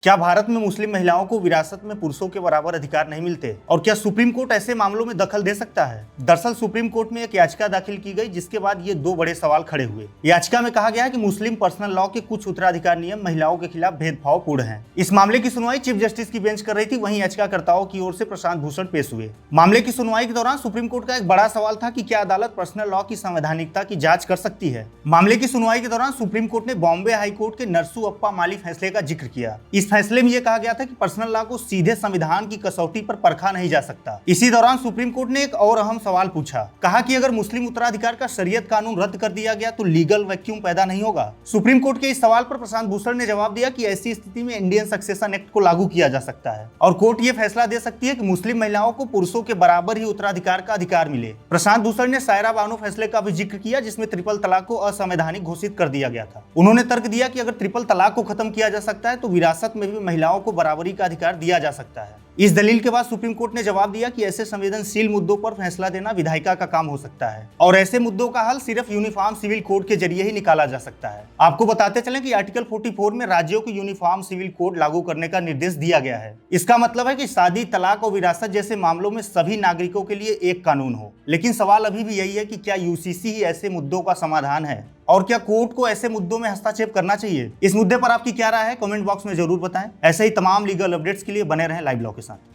क्या भारत में मुस्लिम महिलाओं को विरासत में पुरुषों के बराबर अधिकार नहीं मिलते और क्या सुप्रीम कोर्ट ऐसे मामलों में दखल दे सकता है? दरअसल सुप्रीम कोर्ट में एक याचिका दाखिल की गई जिसके बाद ये दो बड़े सवाल खड़े हुए। याचिका में कहा गया है कि मुस्लिम पर्सनल लॉ के कुछ उत्तराधिकार नियम महिलाओं के खिलाफ भेदभावपूर्ण हैं। इस मामले की सुनवाई चीफ जस्टिस की बेंच कर रही थी, वहीं याचिकाकर्ताओं की ओर से प्रशांत भूषण पेश हुए। मामले की सुनवाई के दौरान सुप्रीम कोर्ट का एक बड़ा सवाल था कि क्या अदालत पर्सनल लॉ की संवैधानिकता की जांच कर सकती है। मामले की सुनवाई के दौरान सुप्रीम कोर्ट ने बॉम्बे हाई कोर्ट के नरसुअप्पा माली फैसले का जिक्र किया। इस फैसले में यह कहा था कि पर्सनल लॉ को सीधे संविधान की कसौटी पर परखा नहीं जा सकता। इसी दौरान सुप्रीम कोर्ट ने एक और अहम सवाल पूछा। कहा कि अगर मुस्लिम उत्तराधिकार का शरीयत कानून रद्द कर दिया गया तो लीगल वैक्यूम पैदा नहीं होगा। सुप्रीम कोर्ट के इस सवाल पर प्रशांत भूषण ने जवाब दिया कि ऐसी स्थिति में इंडियन सक्सेशन एक्ट को लागू किया जा सकता है और कोर्ट ये फैसला दे सकती है कि मुस्लिम महिलाओं को पुरुषों के बराबर ही उत्तराधिकार का अधिकार मिले। प्रशांत भूषण ने सायरा बानो फैसले का भी जिक्र किया जिसमें ट्रिपल तलाक को असंवैधानिक घोषित कर दिया गया था। उन्होंने तर्क दिया कि अगर ट्रिपल तलाक को खत्म किया जा सकता है तो विरासत में भी महिलाओं को बराबरी का अधिकार दिया जा सकता है। इस दलील के बाद सुप्रीम कोर्ट ने जवाब दिया कि ऐसे संवेदनशील मुद्दों पर फैसला देना विधायिका का काम हो सकता है और ऐसे मुद्दों का हल सिर्फ यूनिफॉर्म सिविल कोड के जरिए ही निकाला जा सकता है। आपको बताते चलें कि आर्टिकल 44 में राज्यों को यूनिफॉर्म सिविल कोड लागू करने का निर्देश दिया गया है। इसका मतलब है कि शादी, तलाक और विरासत जैसे मामलों में सभी नागरिकों के लिए एक कानून हो। लेकिन सवाल अभी भी यही है कि क्या यूसीसी ही ऐसे मुद्दों का समाधान है और क्या कोर्ट को ऐसे मुद्दों में हस्तक्षेप करना चाहिए? इस मुद्दे पर आपकी क्या राय है? कमेंट बॉक्स में जरूर बताएं। ऐसे ही तमाम लीगल अपडेट्स के लिए बने रहें लाइव लॉ के साथ।